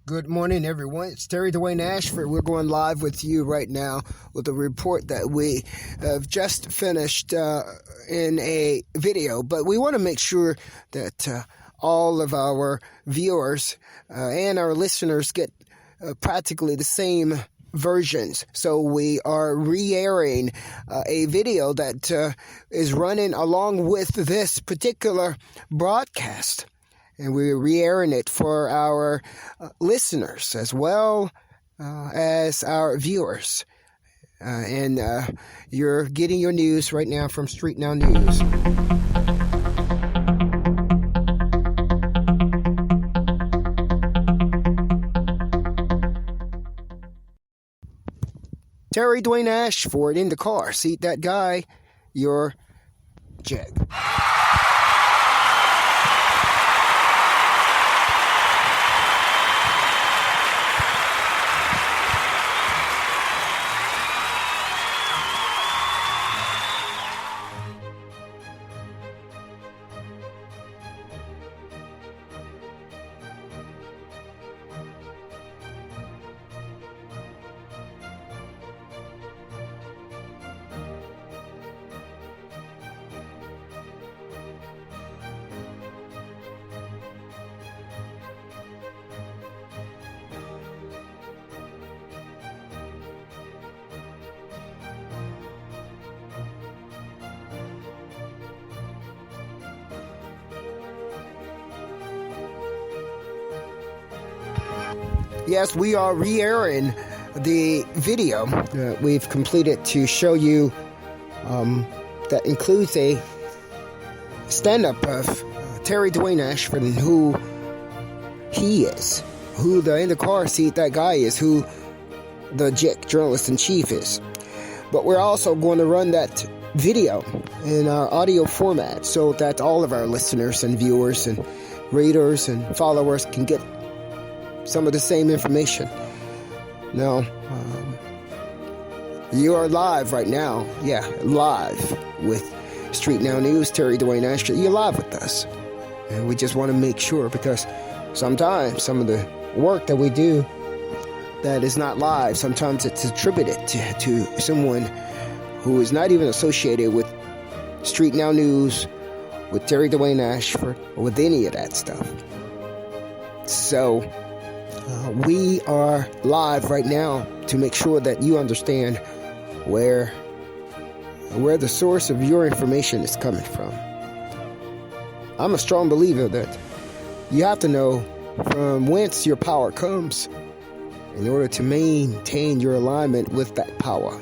Good morning, everyone. It's Terry Dwayne Ashford. We're going live with you right now with a report that we have just finished in a video. But we want to make sure that all of our viewers and our listeners get practically the same versions. So we are re-airing a video that is running along with this particular broadcast. And we're re-airing it for our listeners as well as our viewers. And you're getting your news right now from StreetNOW News. Terry Dwayne Ashford Indacarseat DatGuY, your JIC. Yes, we are re-airing the video that we've completed to show you that includes a stand-up of Terry Dwayne Ashford and who he is, who the Indacarseat DatGuY is, who the JIC, journalist-in-chief, is. But we're also going to run that video in our audio format so that all of our listeners and viewers and readers and followers can get some of the same information. Now, you are live right now. Yeah, live with StreetNOW News, Terry Dwayne Ashford. You're live with us. And we just want to make sure, because sometimes some of the work that we do that is not live, sometimes it's attributed to someone who is not even associated with StreetNOW News, with Terry Dwayne Ashford, or with any of that stuff. So we are live right now to make sure that you understand where the source of your information is coming from. I'm a strong believer that you have to know from whence your power comes in order to maintain your alignment with that power.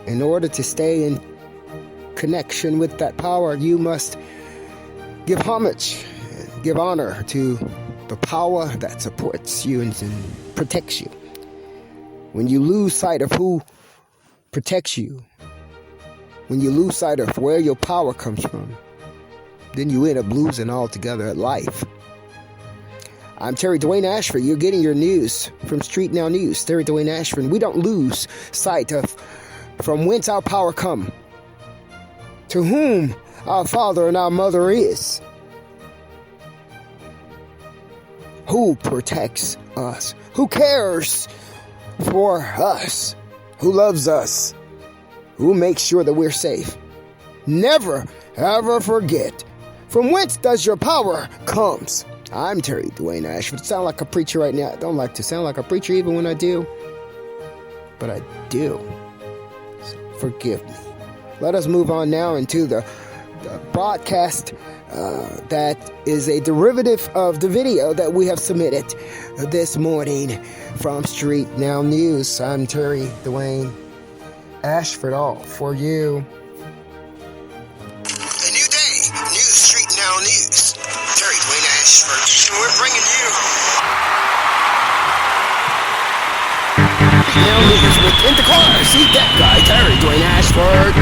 In order to stay in connection with that power, you must give homage, give honor to the power that supports you and protects you. When you lose sight of who protects you, when you lose sight of where your power comes from, then you end up losing altogether at life. I'm Terry Dwayne Ashford. You're getting your news from StreetNOW News, Terry Dwayne Ashford. We don't lose sight of from whence our power come, to whom our father and our mother is. Who protects us? Who cares for us? Who loves us? Who makes sure that we're safe? Never, ever forget from whence does your power comes. I'm Terry Dwayne Ashford. Sound like a preacher right now. I don't like to sound like a preacher even when I do, but I do. So forgive me. Let us move on now into the broadcast that is a derivative of the video that we have submitted this morning from StreetNOW News. I'm Terry Dwayne Ashford, all for you. A new day, new StreetNOW News. Terry Dwayne Ashford, and we're bringing you StreetNOW News with Indacarseat DatGuY, Terry Dwayne Ashford.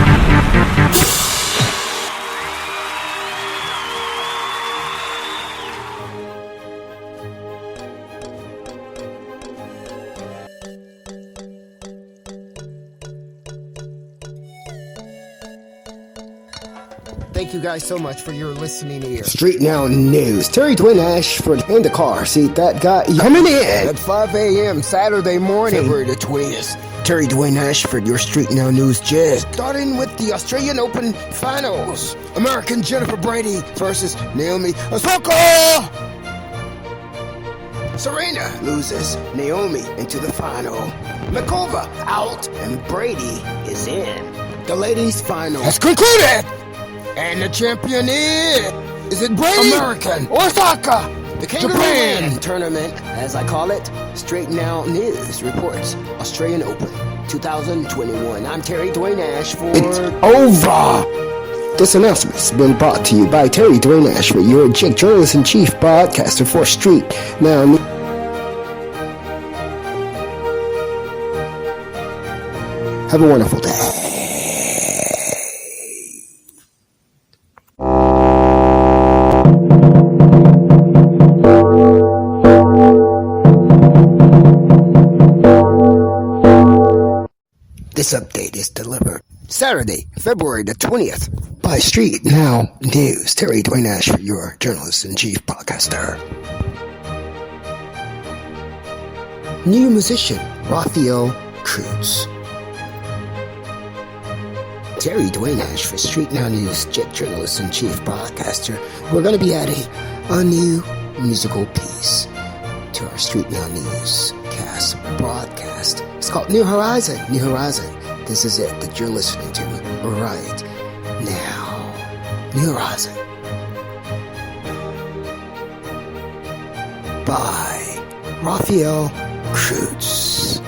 Thank you guys so much for your listening ear. Street Now News. Terry Dwayne Ashford Indacarseat DatGuY coming in at 5 a.m. Saturday morning, February the 20th. Terry Dwayne Ashford, your Street Now News JIC. Starting with the Australian Open Finals. American Jennifer Brady versus Naomi Osaka. Serena loses Naomi into the final. Mikova out and Brady is in. The ladies' final has concluded. And the champion is it Brady? American Osaka. The Japan tournament, as I call it. StreetNOW News reports Australian Open 2021. I'm Terry Dwayne Ashford. It's over. This announcement has been brought to you by Terry Dwayne Ashford, your JIC journalist-in-chief podcaster for StreetNOW News. Have a wonderful day. This update is delivered Saturday, February the 20th by StreetNOW News. Terry Dwayne Ashford, your journalist-in-chief podcaster. New musician, Raphael Cruz. Terry Dwayne Ashford, StreetNOW News, JIC journalist-in-chief podcaster. We're going to be adding a new musical piece to our StreetNOW News Cast broadcast. It's called New Horizon. New Horizon. This is it that you're listening to right now. New Horizon. By Raphael Cruz.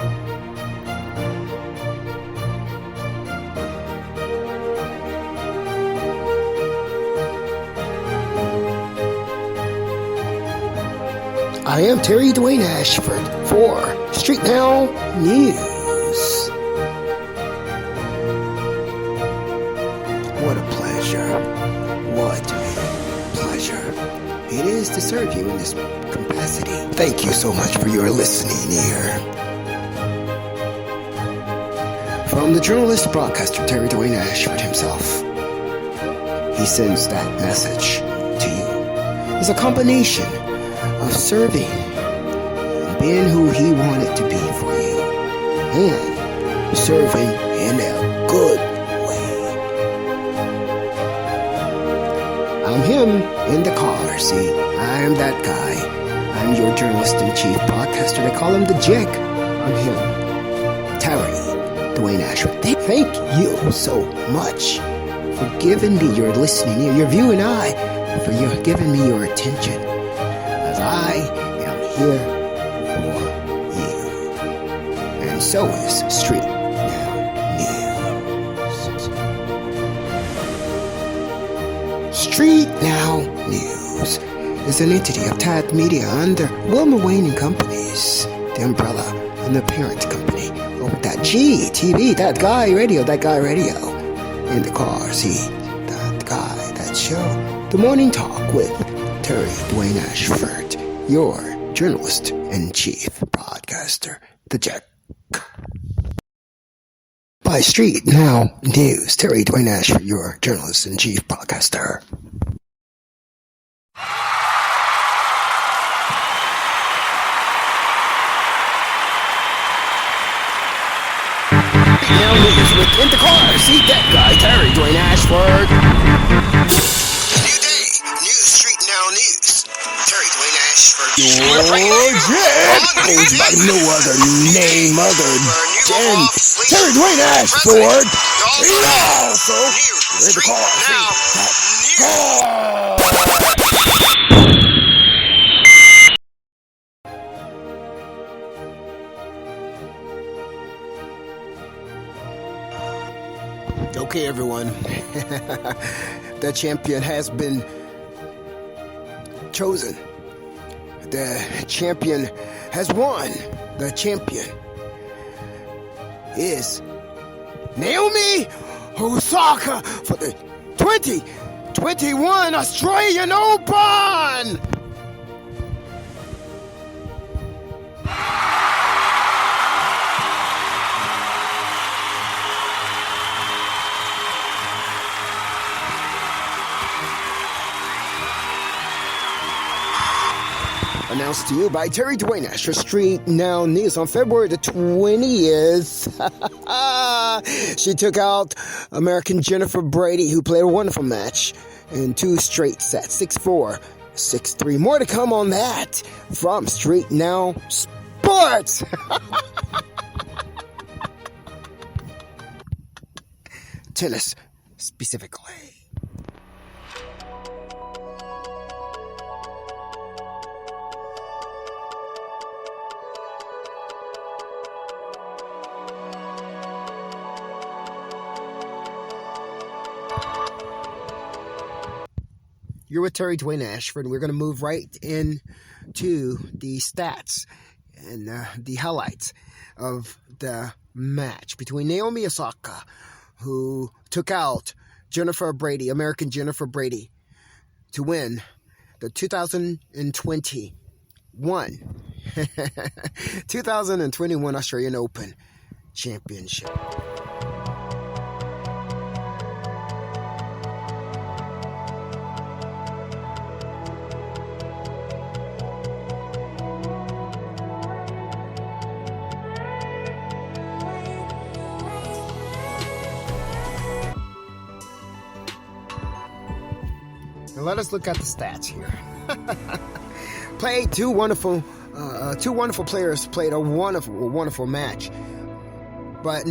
I am Terry Dwayne Ashford for StreetNOW News. What a pleasure. What a pleasure it is to serve you in this capacity. Thank you so much for your listening ear. From the journalist broadcaster Terry Dwayne Ashford himself, he sends that message to you. It's a combination of serving and being who he wanted to be for you, and serving in a good way. I'm him in the car, see, I'm that guy. I'm your journalist-in-chief podcaster. They call him the JIC. I'm him, Terry Dwayne Ashford. Thank you so much for giving me your listening ear, your viewing eye, for your giving me your attention. I am here for you. And so is StreetNOW News. StreetNOW News is an entity of TAD Media under Wilmer Wayne and Companies, the umbrella and the parent company over .G TV, DatGuy Radio, Indacarseat, DatGuy, that show, The Morning Talk with Terry Dwayne Ashford, your journalist-in-chief podcaster, the JIC. By StreetNOW News, Terry Dwayne Ashford, your journalist-in-chief podcaster. Now news with Indacarseat DatGuy, Terry Dwayne Ashford. Terry Dwayne Ashford. Your JIC goes by no other name other than Terry Dwayne Ashford. Now, so we're the car. Okay, everyone. The champion has been chosen. The champion has won. The champion is Naomi Osaka for the 2021 Australian Open. Announced to you by Terry Dwayne Ashford StreetNOW News on February the 20th. She took out American Jennifer Brady, who played a wonderful match in 2 straight sets, 6-4, 6-3. More to come on that from StreetNOW Sports. Tennis specifically. You're with Terry Dwayne Ashford, and we're going to move right into the stats and the highlights of the match between Naomi Osaka, who took out Jennifer Brady, American Jennifer Brady, to win the 2021 Australian Open Championship. Now let us look at the stats here. Played two wonderful players played a wonderful match, but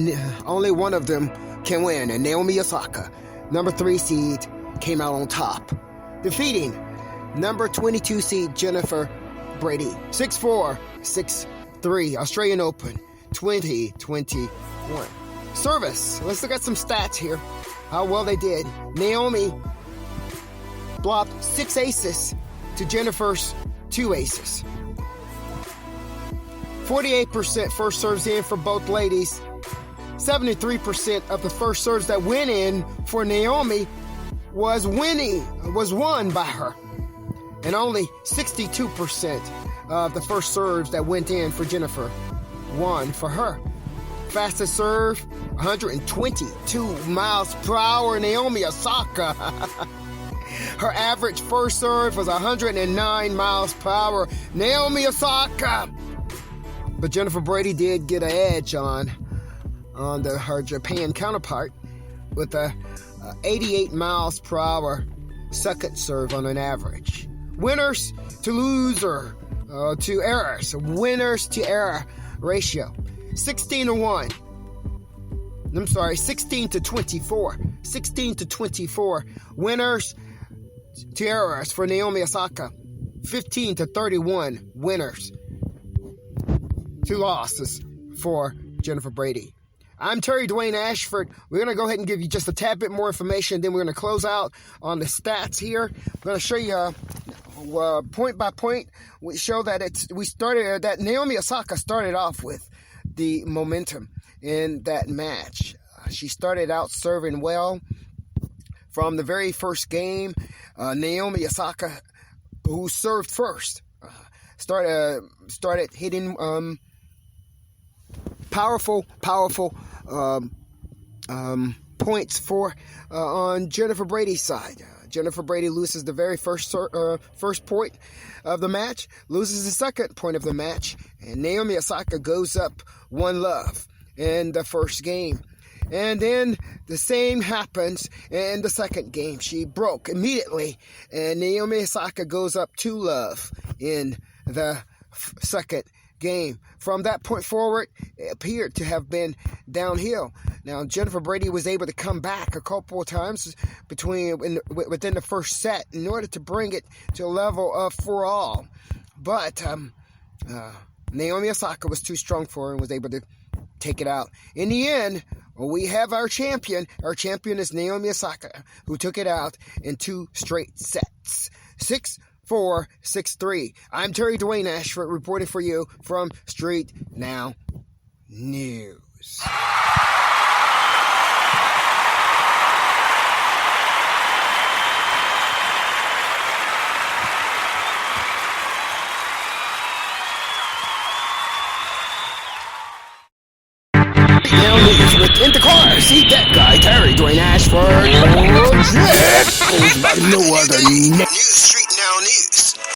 only one of them can win. And Naomi Osaka, number 3 seed, came out on top, defeating number 22 seed Jennifer Brady, 6-4, 6-3, Australian Open 2021. Service. Let's look at some stats here. How well they did. Naomi blocked 6 aces to Jennifer's 2 aces. 48% first serves in for both ladies. 73% of the first serves that went in for Naomi was won by her. And only 62% of the first serves that went in for Jennifer won for her. Fastest serve, 122 miles per hour, Naomi Osaka. Her average first serve was 109 miles per hour, Naomi Osaka. But Jennifer Brady did get an edge on her Japan counterpart with a 88 miles per hour second serve on an average. Winners to loser to errors. Winners to error ratio. 16-1. I'm sorry, 16-24. 16-24. Winners to errors for Naomi Osaka. 15-31 winners to losses for Jennifer Brady. I'm Terry Dwayne Ashford. We're going to go ahead and give you just a tad bit more information. Then we're going to close out on the stats here. I'm going to show you point by point. We show that that Naomi Osaka started off with the momentum in that match. She started out serving well from the very first game. Naomi Osaka, who served first, started hitting powerful points for on Jennifer Brady's side. Jennifer Brady loses the very first point of the match, loses the second point of the match, and Naomi Osaka goes up 1-love in the first game. And then the same happens in the second game. She broke immediately, and Naomi Osaka goes up 2-love in the second game. From that point forward, it appeared to have been downhill. Now, Jennifer Brady was able to come back a couple of times within the first set in order to bring it to a level of 4-all. But Naomi Osaka was too strong for her and was able to take it out. In the end, we have our champion. Our champion is Naomi Osaka, who took it out in 2 straight sets. 6-4, 6-3. I'm Terry Dwayne Ashford reporting for you from StreetNOW News. Now News with Indacarseat DatGuY, Terry Dwayne Ashford. Goes by no other name. News Street